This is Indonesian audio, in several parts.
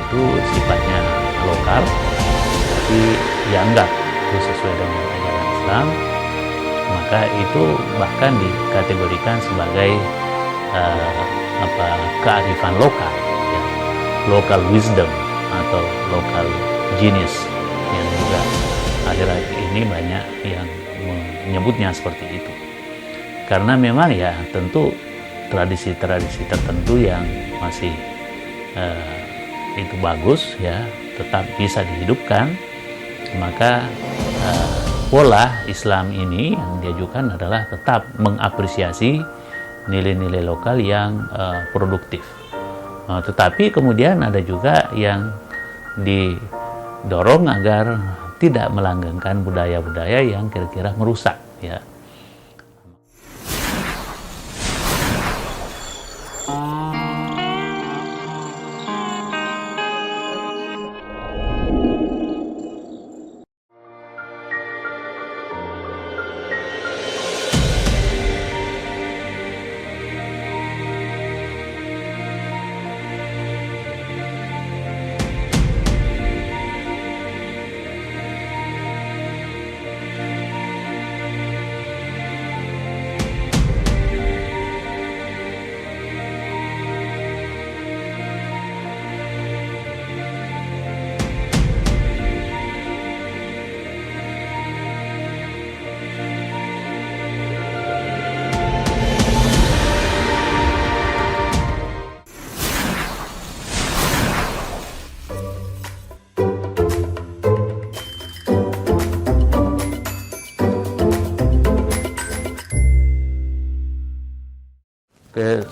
itu sifatnya lokal, tapi dianggap itu sesuai dengan ajaran Islam, maka itu bahkan dikategorikan sebagai kearifan lokal, ya, local wisdom atau local genius, yang juga akhir-akhir ini banyak yang menyebutnya seperti itu. Karena memang ya tentu tradisi-tradisi tertentu yang masih itu bagus, ya, tetap bisa dihidupkan, maka pola Islam ini yang diajukan adalah tetap mengapresiasi nilai-nilai lokal yang produktif. Tetapi kemudian ada juga yang didorong agar tidak melanggengkan budaya-budaya yang kira-kira merusak, ya.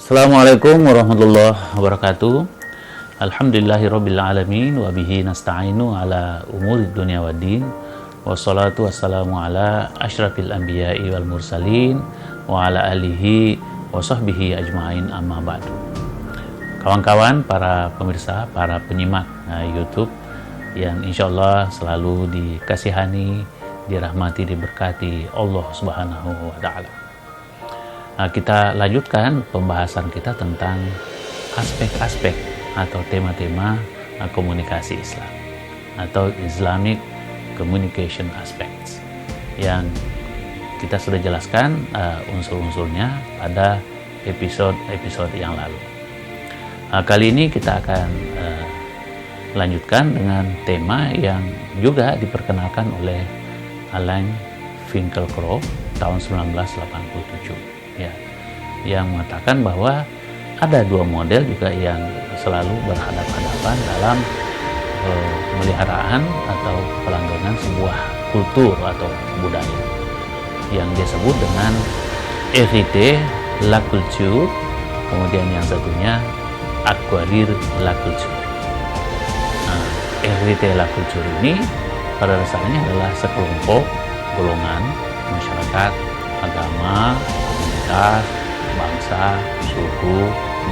Assalamualaikum warahmatullahi wabarakatuh. Alhamdulillahirabbil alamin wa bihi nasta'inu ala umurid dunya waddin. Wassalatu wassalamu ala asyrafil anbiya'i wal mursalin wa ala alihi wa sahbihi ajma'in, amma ba'du. Kawan-kawan, para pemirsa, para penyimak YouTube yang insyaallah selalu dikasihani, dirahmati, diberkati Allah Subhanahu wa taala. Kita lanjutkan pembahasan kita tentang aspek-aspek atau tema-tema komunikasi Islam atau Islamic Communication Aspects yang kita sudah jelaskan unsur-unsurnya pada episode-episode yang lalu. Kali ini kita akan lanjutkan dengan tema yang juga diperkenalkan oleh Alain Finkielkraut tahun 1987. Ya, yang mengatakan bahwa ada dua model juga yang selalu berhadapan-hadapan dalam pemeliharaan atau pelanggangan sebuah kultur atau budaya yang disebut dengan hériter la culture, kemudian yang satunya acquérir la culture. Hériter la culture ini pada dasarnya adalah sekelompok golongan masyarakat, agama, komunitas, bangsa, suku,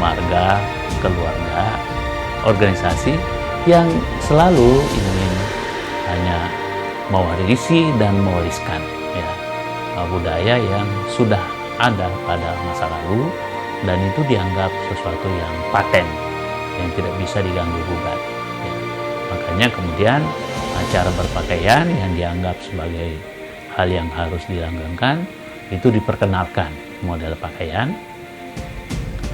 marga, keluarga, organisasi yang selalu ingin hanya mewarisi dan mewariskan, ya, budaya yang sudah ada pada masa lalu, dan itu dianggap sesuatu yang paten, yang tidak bisa diganggu gugat, ya. Makanya kemudian cara berpakaian yang dianggap sebagai hal yang harus dilanggengkan itu diperkenalkan model pakaian.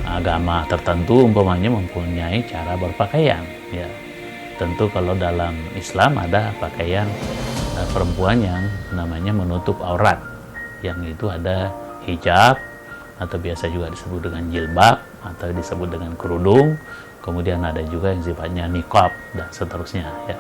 Agama tertentu umpamanya mempunyai cara berpakaian, ya. Tentu kalau dalam Islam ada pakaian perempuan yang namanya menutup aurat, yang itu ada hijab atau biasa juga disebut dengan jilbab atau disebut dengan kerudung. Kemudian ada juga yang sifatnya niqab dan seterusnya, ya.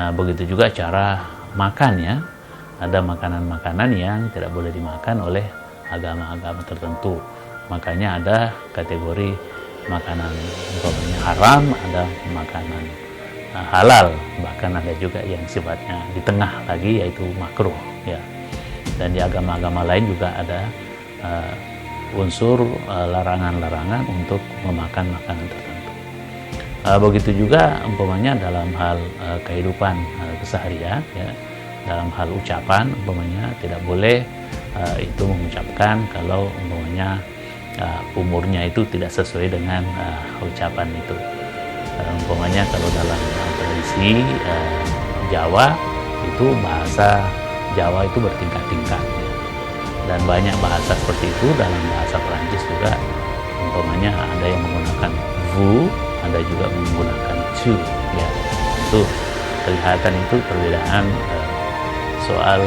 Nah, begitu juga cara makannya. Ada makanan-makanan yang tidak boleh dimakan oleh agama-agama tertentu. Makanya ada kategori makanan umpamanya haram, ada makanan halal, bahkan ada juga yang sifatnya di tengah lagi, yaitu makruh, ya. Dan di agama-agama lain juga ada unsur larangan-larangan untuk memakan makanan tertentu. Begitu juga umpamanya dalam hal kehidupan keseharian, ya. Dalam hal ucapan umpamanya tidak boleh itu mengucapkan kalau umpamanya umurnya itu tidak sesuai dengan ucapan itu. Umpamanya kalau dalam tradisi Jawa itu bahasa Jawa itu bertingkat-tingkat ya. Dan banyak bahasa seperti itu dalam bahasa Perancis juga. Umpamanya ada yang menggunakan vous, ada juga menggunakan tu ya. Itu kelihatan itu perbedaan soal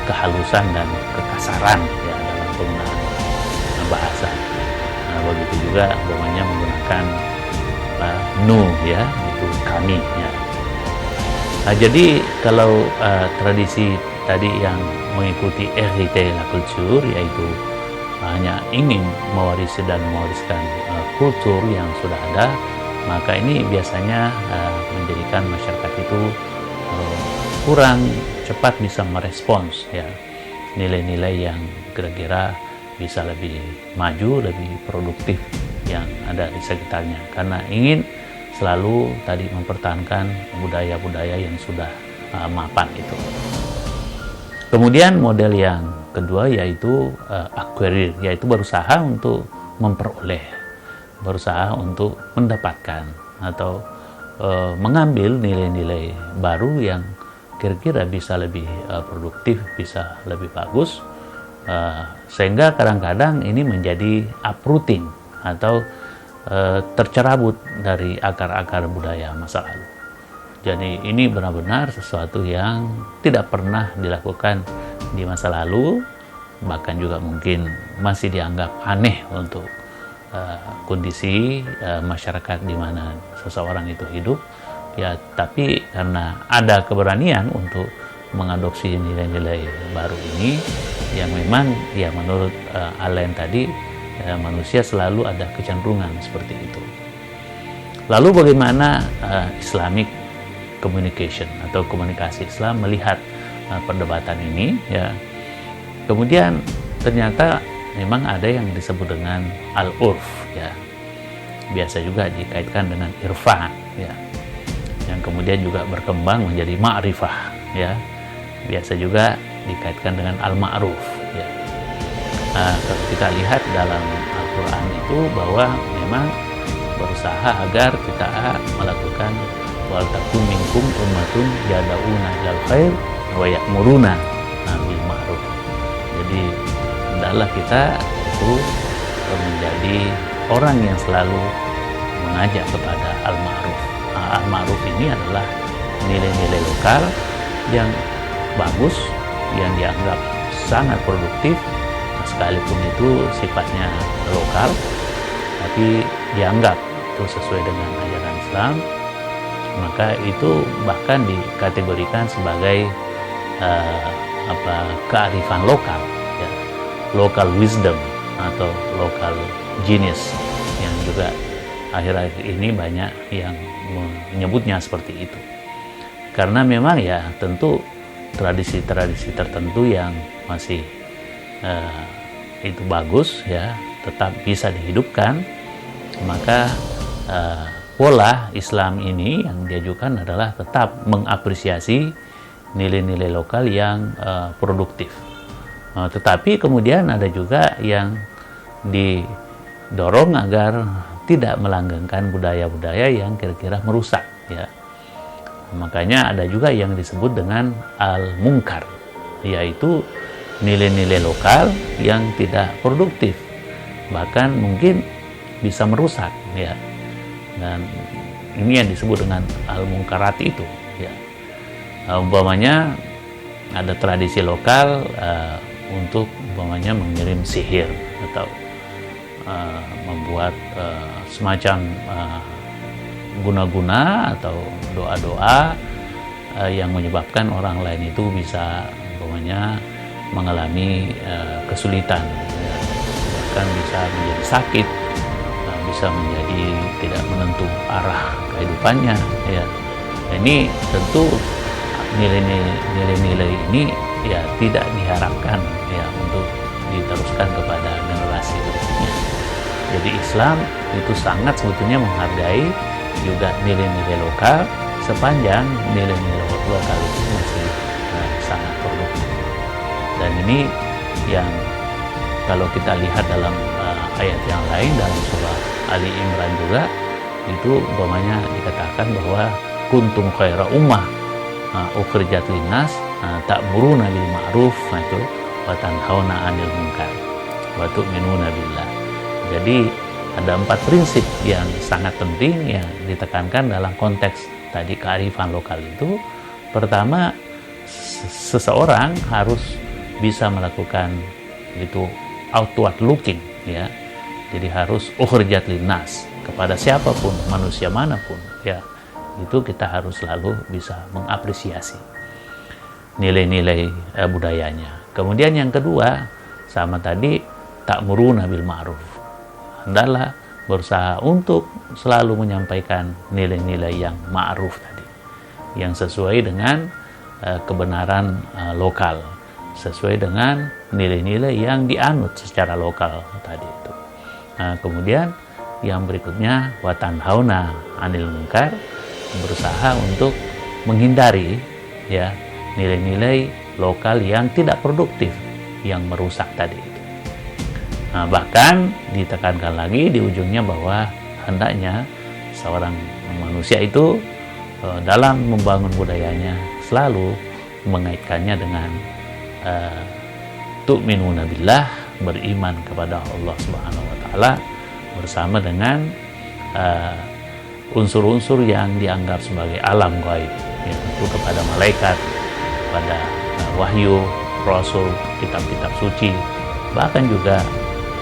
kehalusan dan kekasaran ya dalam penggunaan bahasa. Nah, begitu juga umpamanya menggunakan nous ya, itu kami ya. Nah, jadi kalau tradisi tadi yang mengikuti hériter la culture, yaitu hanya ingin mewarisi dan mewariskan kultur yang sudah ada, maka ini biasanya menjadikan masyarakat itu kurang cepat bisa merespons ya nilai-nilai yang kira-kira bisa lebih maju, lebih produktif yang ada di sekitarnya, karena ingin selalu tadi mempertahankan budaya-budaya yang sudah mapan itu. Kemudian model yang kedua yaitu acquire, yaitu berusaha untuk memperoleh, berusaha untuk mendapatkan atau mengambil nilai-nilai baru yang kira-kira bisa lebih produktif, bisa lebih bagus, sehingga kadang-kadang ini menjadi uprooting atau tercerabut dari akar-akar budaya masa lalu. Jadi ini benar-benar sesuatu yang tidak pernah dilakukan di masa lalu, bahkan juga mungkin masih dianggap aneh untuk kondisi masyarakat di mana seseorang itu hidup ya. Tapi karena ada keberanian untuk mengadopsi nilai-nilai baru ini, yang memang ya menurut Alain tadi, manusia selalu ada kecenderungan seperti itu. Lalu bagaimana Islamic communication atau komunikasi Islam melihat perdebatan ini ya? Kemudian ternyata memang ada yang disebut dengan al-urf ya, biasa juga dikaitkan dengan irfan ya, yang kemudian juga berkembang menjadi ma'rifah ya, biasa juga dikaitkan dengan al-ma'ruf ya. Kalau kita lihat dalam Al-Quran itu bahwa memang berusaha agar kita melakukan wal takum minkum ummatun yad'una ilal khair wa ya'muruna bil ma'ruf. Jadi hendaklah kita itu menjadi orang yang selalu mengajak kepada al-ma'ruf. Al-ma'ruf ini adalah nilai-nilai lokal yang bagus, yang dianggap sangat produktif, sekalipun itu sifatnya lokal, tapi dianggap itu sesuai dengan ajaran Islam, maka itu bahkan dikategorikan sebagai kearifan lokal ya, local wisdom atau local genius, yang juga akhir-akhir ini banyak yang menyebutnya seperti itu. Karena memang ya tentu tradisi-tradisi tertentu yang masih itu bagus ya, tetap bisa dihidupkan, maka pola Islam ini yang diajukan adalah tetap mengapresiasi nilai-nilai lokal yang produktif. Tetapi kemudian ada juga yang didorong agar tidak melanggengkan budaya-budaya yang kira-kira merusak ya. Makanya ada juga yang disebut dengan al-munkar, yaitu nilai-nilai lokal yang tidak produktif, bahkan mungkin bisa merusak ya. Dan ini yang disebut dengan al-munkarat itu ya. Umpamanya ada tradisi lokal untuk umpamanya mengirim sihir atau membuat semacam guna-guna atau doa-doa yang menyebabkan orang lain itu bisa umpamanya mengalami kesulitan ya. Bahkan bisa menjadi sakit, bisa menjadi tidak menentu arah kehidupannya ya. Ini tentu nilai-nilai ini ya tidak diharapkan ya untuk diteruskan kepada generasi berikutnya. Jadi Islam itu sangat sebetulnya menghargai juga nilai-nilai lokal, sepanjang nilai-nilai lokal itu masih sangat produktif. Dan ini yang kalau kita lihat dalam ayat yang lain dalam surah Ali Imran juga, itu umpamanya dikatakan bahwa kuntum khaira ummah ukhrijat linnas ta'muruna bil ma'ruf itu wa tanhauna 'anil munkar wa tu'minuna billah. Jadi ada 4 prinsip yang sangat penting yang ditekankan dalam konteks tadi kearifan lokal itu. Pertama, seseorang harus bisa melakukan itu outward looking, ya. Jadi harus ukhrijat linnas, kepada siapapun, manusia manapun, ya. Itu kita harus selalu bisa mengapresiasi nilai-nilai budayanya. Kemudian yang kedua, sama tadi, ta'muruna bil ma'ruf. Hendaklah berusaha untuk selalu menyampaikan nilai-nilai yang ma'ruf tadi, yang sesuai dengan kebenaran lokal, sesuai dengan nilai-nilai yang dianut secara lokal tadi itu. Kemudian yang berikutnya wa tanhauna 'anil munkar, berusaha untuk menghindari ya nilai-nilai lokal yang tidak produktif, yang merusak tadi itu. Bahkan ditekankan lagi di ujungnya bahwa hendaknya seorang manusia itu dalam membangun budayanya selalu mengaitkannya dengan tu'minuna billah, beriman kepada Allah Subhanahu wa taala, bersama dengan unsur-unsur yang dianggap sebagai alam gaib, yaitu kepada malaikat, pada wahyu, rasul, kitab-kitab suci. Bahkan juga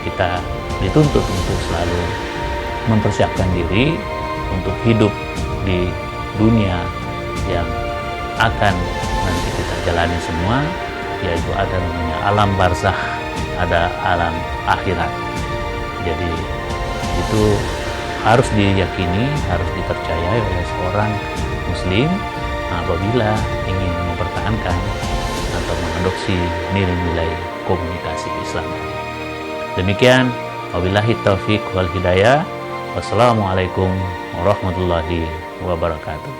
kita dituntut untuk selalu mempersiapkan diri untuk hidup di dunia yang akan nanti kita jalani semua, yaitu ada namanya alam barzakh, ada alam akhirat. Jadi itu harus diyakini, harus dipercayai oleh seorang muslim apabila ingin mempertahankan atau mengadopsi nilai-nilai komunikasi Islam. Demikian, wabillahi taufiq wal hidayah. Wassalamualaikum warahmatullahi wabarakatuh.